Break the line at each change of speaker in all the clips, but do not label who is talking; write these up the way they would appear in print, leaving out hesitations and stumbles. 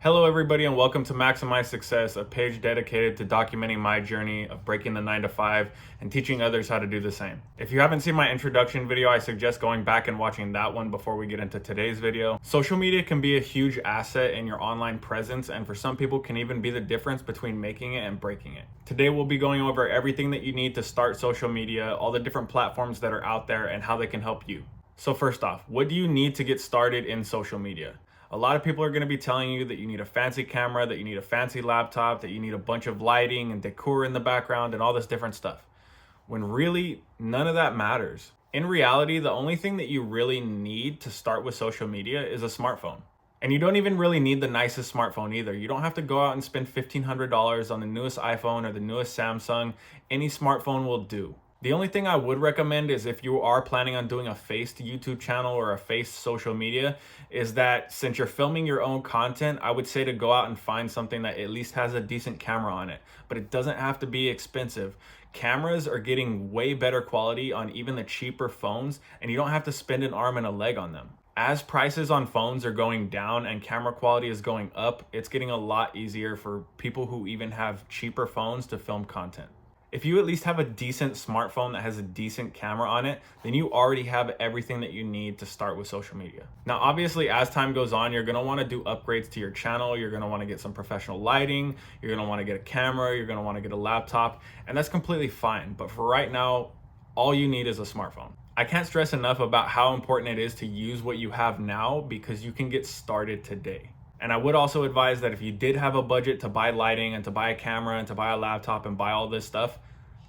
Hello, everybody, and welcome to Maximize Success, a page dedicated to documenting my journey of breaking the 9 to 5 and teaching others how to do the same. If you haven't seen my introduction video, I suggest going back and watching that one before we get into today's video. Social media can be a huge asset in your online presence, and for some people can even be the difference between making it and breaking it. Today, we'll be going over everything that you need to start social media, all the different platforms that are out there, and how they can help you. So first off, what do you need to get started in social media? A lot of people are going to be telling you that you need a fancy camera, that you need a fancy laptop, that you need a bunch of lighting and decor in the background and all this different stuff, when really none of that matters. In reality, the only thing that you really need to start with social media is a smartphone. And you don't even really need the nicest smartphone either. You don't have to go out and spend $1,500 on the newest iPhone or the newest Samsung. Any smartphone will do. The only thing I would recommend is if you are planning on doing a faced YouTube channel or a faced social media, is that since you're filming your own content, I would say to go out and find something that at least has a decent camera on it, but it doesn't have to be expensive. Cameras are getting way better quality on even the cheaper phones, and you don't have to spend an arm and a leg on them. As prices on phones are going down and camera quality is going up, it's getting a lot easier for people who even have cheaper phones to film content. If you at least have a decent smartphone that has a decent camera on it, then you already have everything that you need to start with social media. Now, obviously, as time goes on, you're gonna wanna do upgrades to your channel. You're gonna wanna get some professional lighting. You're gonna wanna get a camera. You're gonna wanna get a laptop, and that's completely fine. But for right now, all you need is a smartphone. I can't stress enough about how important it is to use what you have now, because you can get started today. And I would also advise that if you did have a budget to buy lighting and to buy a camera and to buy a laptop and buy all this stuff,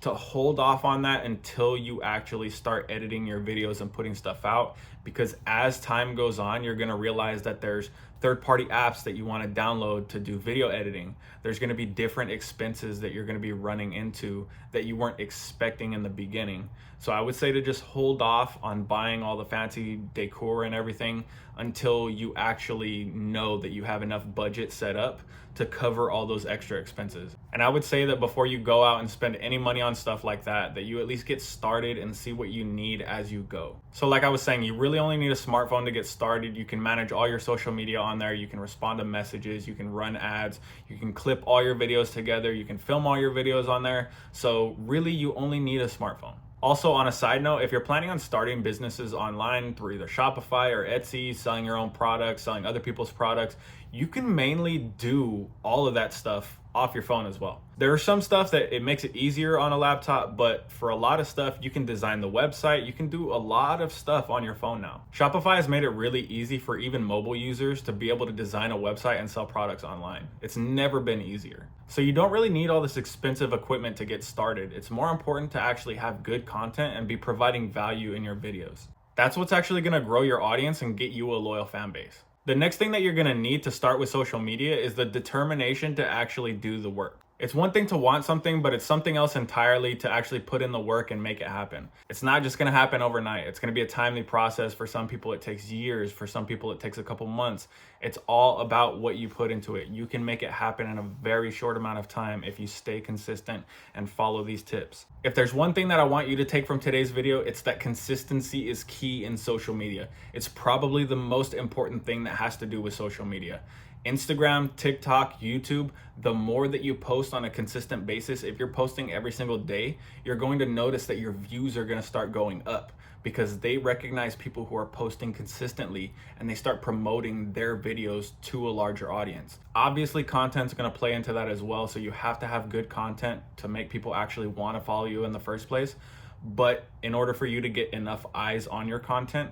to hold off on that until you actually start editing your videos and putting stuff out, because as time goes on, you're going to realize that there's third-party apps that you want to download to do video editing. There's going to be different expenses that you're going to be running into that you weren't expecting in the beginning. So I would say to just hold off on buying all the fancy decor and everything until you actually know that you have enough budget set up to cover all those extra expenses. And I would say that before you go out and spend any money on stuff like that, that you at least get started and see what you need as you go. So like I was saying, you really only need a smartphone to get started. You can manage all your social media on there. You can respond to messages, you can run ads, you can clip all your videos together, you can film all your videos on there. So really, you only need a smartphone. Also, on a side note, if you're planning on starting businesses online through either Shopify or Etsy, selling your own products, selling other people's products, you can mainly do all of that stuff off your phone as well. There are some stuff that it makes it easier on a laptop, but for a lot of stuff, you can design the website. You can do a lot of stuff on your phone now. Shopify has made it really easy for even mobile users to be able to design a website and sell products online. It's never been easier. So you don't really need all this expensive equipment to get started. It's more important to actually have good content and be providing value in your videos. That's what's actually gonna grow your audience and get you a loyal fan base. The next thing that you're gonna need to start with social media is the determination to actually do the work. It's one thing to want something, but it's something else entirely to actually put in the work and make it happen. It's not just gonna happen overnight. It's gonna be a timely process. For some people, it takes years. For some people, it takes a couple months. It's all about what you put into it. You can make it happen in a very short amount of time if you stay consistent and follow these tips. If there's one thing that I want you to take from today's video, it's that consistency is key in social media. It's probably the most important thing that has to do with social media. Instagram, TikTok, YouTube, the more that you post on a consistent basis, if you're posting every single day, you're going to notice that your views are going to start going up, because they recognize people who are posting consistently and they start promoting their videos to a larger audience. Obviously, content's going to play into that as well, so you have to have good content to make people actually want to follow you in the first place. But in order for you to get enough eyes on your content,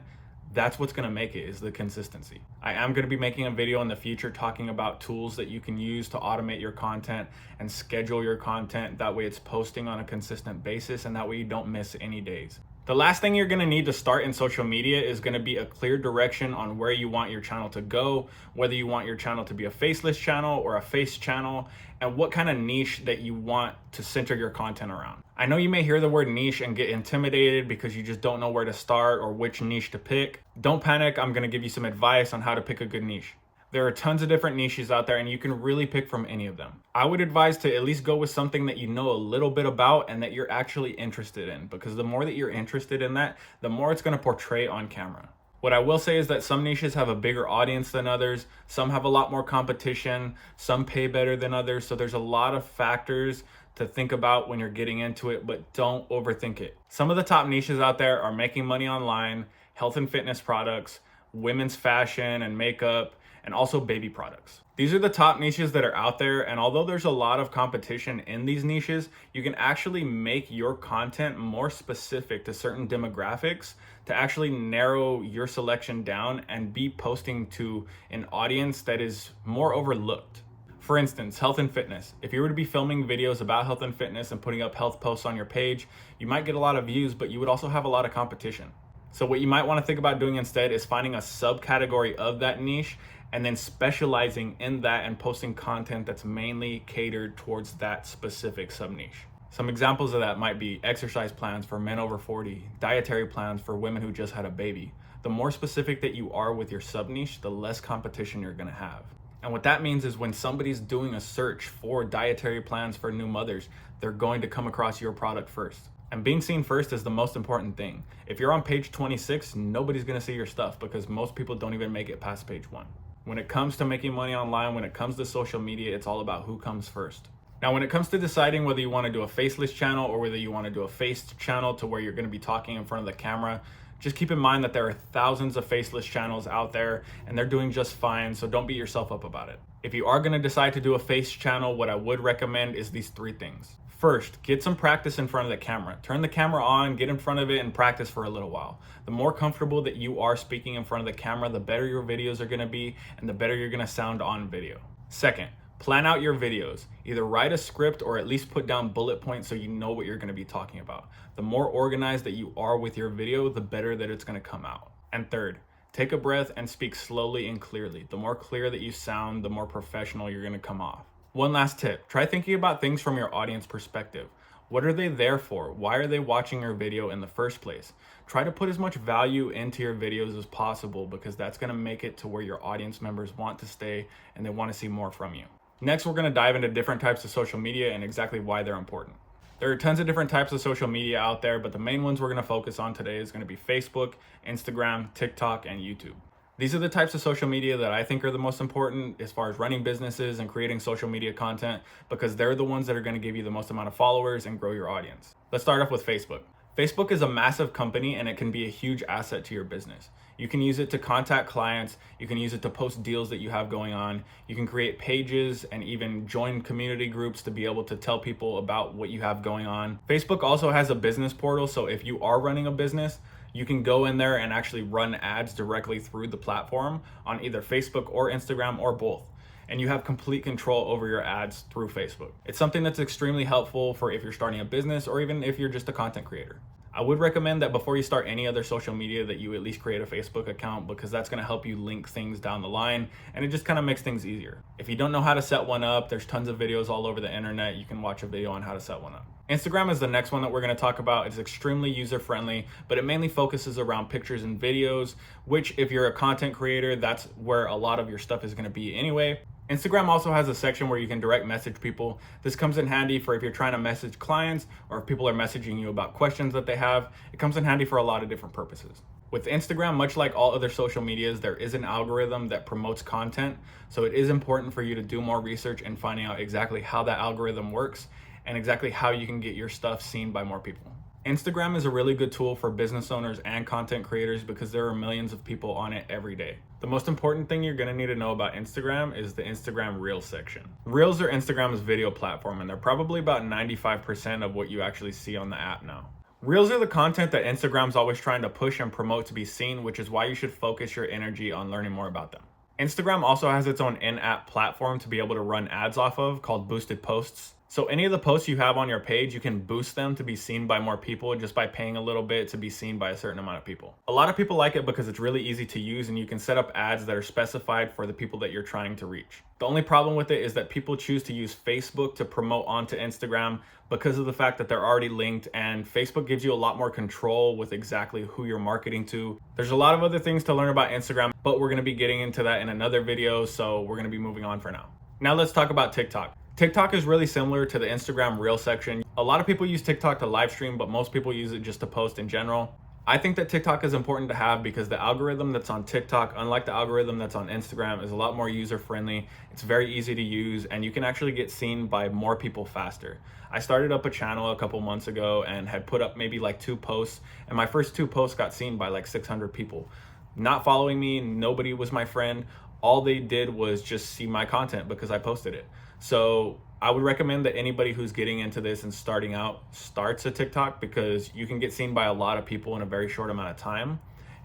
that's what's gonna make it, is the consistency. I am gonna be making a video in the future talking about tools that you can use to automate your content and schedule your content. That way it's posting on a consistent basis, and that way you don't miss any days. The last thing you're gonna need to start in social media is gonna be a clear direction on where you want your channel to go, whether you want your channel to be a faceless channel or a face channel, and what kind of niche that you want to center your content around. I know you may hear the word niche and get intimidated because you just don't know where to start or which niche to pick. Don't panic, I'm gonna give you some advice on how to pick a good niche. There are tons of different niches out there, and you can really pick from any of them. I would advise to at least go with something that you know a little bit about and that you're actually interested in, because the more that you're interested in that, the more it's gonna portray on camera. What I will say is that some niches have a bigger audience than others, some have a lot more competition, some pay better than others, so there's a lot of factors to think about when you're getting into it, but don't overthink it. Some of the top niches out there are making money online, health and fitness products, women's fashion and makeup, and also baby products. These are the top niches that are out there, and although there's a lot of competition in these niches, you can actually make your content more specific to certain demographics to actually narrow your selection down and be posting to an audience that is more overlooked. For instance, health and fitness. If you were to be filming videos about health and fitness and putting up health posts on your page, you might get a lot of views, but you would also have a lot of competition. So what you might want to think about doing instead is finding a subcategory of that niche and then specializing in that and posting content that's mainly catered towards that specific sub-niche. Some examples of that might be exercise plans for men over 40, dietary plans for women who just had a baby. The more specific that you are with your sub-niche, the less competition you're gonna have. And what that means is when somebody's doing a search for dietary plans for new mothers, they're going to come across your product first. And being seen first is the most important thing. If you're on page 26, nobody's gonna see your stuff because most people don't even make it past page 1. When it comes to making money online, when it comes to social media, it's all about who comes first. Now, when it comes to deciding whether you wanna do a faceless channel or whether you wanna do a faced channel to where you're gonna be talking in front of the camera, just keep in mind that there are thousands of faceless channels out there and they're doing just fine, so don't beat yourself up about it. If you are gonna decide to do a face channel, what I would recommend is these 3 things. First, get some practice in front of the camera. Turn the camera on, get in front of it, and practice for a little while. The more comfortable that you are speaking in front of the camera, the better your videos are gonna be and the better you're gonna sound on video. Second, plan out your videos. Either write a script or at least put down bullet points so you know what you're gonna be talking about. The more organized that you are with your video, the better that it's gonna come out. And third, take a breath and speak slowly and clearly. The more clear that you sound, the more professional you're gonna come off. One last tip, try thinking about things from your audience perspective. What are they there for? Why are they watching your video in the first place? Try to put as much value into your videos as possible because that's gonna make it to where your audience members want to stay and they wanna see more from you. Next, we're gonna dive into different types of social media and exactly why they're important. There are tons of different types of social media out there, but the main ones we're gonna focus on today is gonna be Facebook, Instagram, TikTok, and YouTube. These are the types of social media that I think are the most important as far as running businesses and creating social media content because they're the ones that are gonna give you the most amount of followers and grow your audience. Let's start off with Facebook. Facebook is a massive company and it can be a huge asset to your business. You can use it to contact clients, you can use it to post deals that you have going on, you can create pages and even join community groups to be able to tell people about what you have going on. Facebook also has a business portal, so if you are running a business, you can go in there and actually run ads directly through the platform on either Facebook or Instagram or both. And you have complete control over your ads through Facebook. It's something that's extremely helpful for if you're starting a business or even if you're just a content creator. I would recommend that before you start any other social media that you at least create a Facebook account because that's gonna help you link things down the line and it just kind of makes things easier. If you don't know how to set one up, there's tons of videos all over the internet. You can watch a video on how to set one up. Instagram is the next one that we're gonna talk about. It's extremely user-friendly, but it mainly focuses around pictures and videos, which if you're a content creator, that's where a lot of your stuff is gonna be anyway. Instagram also has a section where you can direct message people. This comes in handy for if you're trying to message clients or if people are messaging you about questions that they have. It comes in handy for a lot of different purposes. With Instagram, much like all other social medias, there is an algorithm that promotes content. So it is important for you to do more research and finding out exactly how that algorithm works and exactly how you can get your stuff seen by more people. Instagram is a really good tool for business owners and content creators because there are millions of people on it every day. The most important thing you're gonna need to know about Instagram is the Instagram Reels section. Reels are Instagram's video platform and they're probably about 95% of what you actually see on the app now. Reels are the content that Instagram's always trying to push and promote to be seen, which is why you should focus your energy on learning more about them. Instagram also has its own in-app platform to be able to run ads off of called Boosted Posts. So any of the posts you have on your page, you can boost them to be seen by more people just by paying a little bit to be seen by a certain amount of people. A lot of people like it because it's really easy to use and you can set up ads that are specified for the people that you're trying to reach. The only problem with it is that people choose to use Facebook to promote onto Instagram because of the fact that they're already linked, and Facebook gives you a lot more control with exactly who you're marketing to. There's a lot of other things to learn about Instagram, but we're gonna be getting into that in another video, so we're gonna be moving on for now. Now let's talk about TikTok. TikTok is really similar to the Instagram Reel section. A lot of people use TikTok to live stream, but most people use it just to post in general. I think that TikTok is important to have because the algorithm that's on TikTok, unlike the algorithm that's on Instagram, is a lot more user friendly. It's very easy to use and you can actually get seen by more people faster. I started up a channel a couple months ago and had put up maybe like 2 posts, and my first 2 posts got seen by like 600 people. Not following me, nobody was my friend. All they did was just see my content because I posted it. So I would recommend that anybody who's getting into this and starting out starts a TikTok, because you can get seen by a lot of people in a very short amount of time,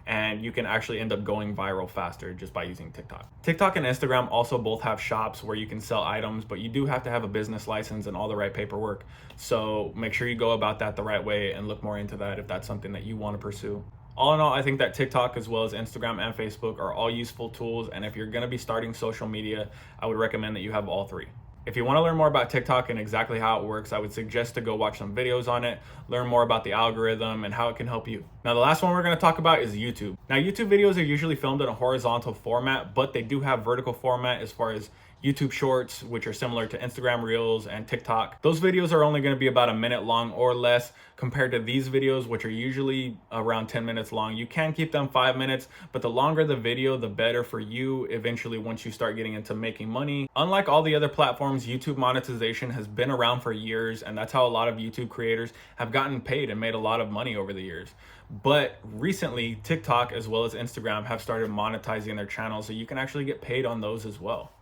and you can actually end up going viral faster just by using TikTok. TikTok and Instagram also both have shops where you can sell items, but you do have to have a business license and all the right paperwork. So make sure you go about that the right way and look more into that if that's something that you want to pursue. All in all, I think that TikTok as well as Instagram and Facebook are all useful tools, and if you're going to be starting social media, I would recommend that you have all 3. If you want to learn more about TikTok and exactly how it works, I would suggest to go watch some videos on it, learn more about the algorithm and how it can help you. Now, the last one we're going to talk about is YouTube. Now, YouTube videos are usually filmed in a horizontal format, but they do have vertical format as far as YouTube Shorts, which are similar to Instagram Reels and TikTok. Those videos are only going to be about a minute long or less compared to these videos, which are usually around 10 minutes long. You can keep them 5 minutes, but the longer the video, the better for you eventually once you start getting into making money. Unlike all the other platforms, YouTube monetization has been around for years, and that's how a lot of YouTube creators have gotten paid and made a lot of money over the years. But recently, TikTok as well as Instagram have started monetizing their channels, so you can actually get paid on those as well.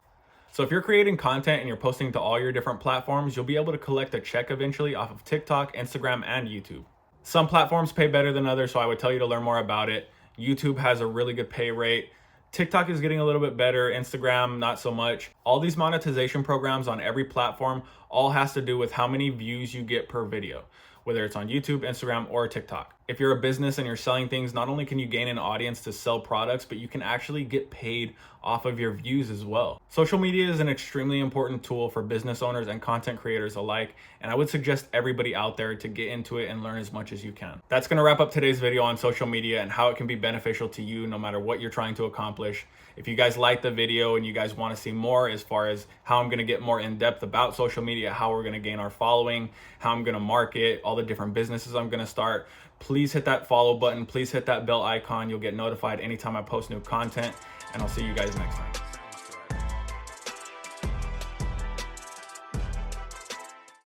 So if you're creating content and you're posting to all your different platforms, you'll be able to collect a check eventually off of TikTok, Instagram, and YouTube. Some platforms pay better than others, so I would tell you to learn more about it. YouTube has a really good pay rate. TikTok is getting a little bit better, Instagram not so much. All these monetization programs on every platform all has to do with how many views you get per video, whether it's on YouTube, Instagram, or TikTok. If you're a business and you're selling things, not only can you gain an audience to sell products, but you can actually get paid off of your views as well. Social media is an extremely important tool for business owners and content creators alike, and I would suggest everybody out there to get into it and learn as much as you can. That's gonna wrap up today's video on social media and how it can be beneficial to you no matter what you're trying to accomplish. If you guys like the video and you guys wanna see more as far as how I'm gonna get more in depth about social media, how we're gonna gain our following, how I'm gonna market, all the different businesses I'm gonna start, please hit that follow button. Please hit that bell icon. You'll get notified anytime I post new content, and I'll see you guys next time.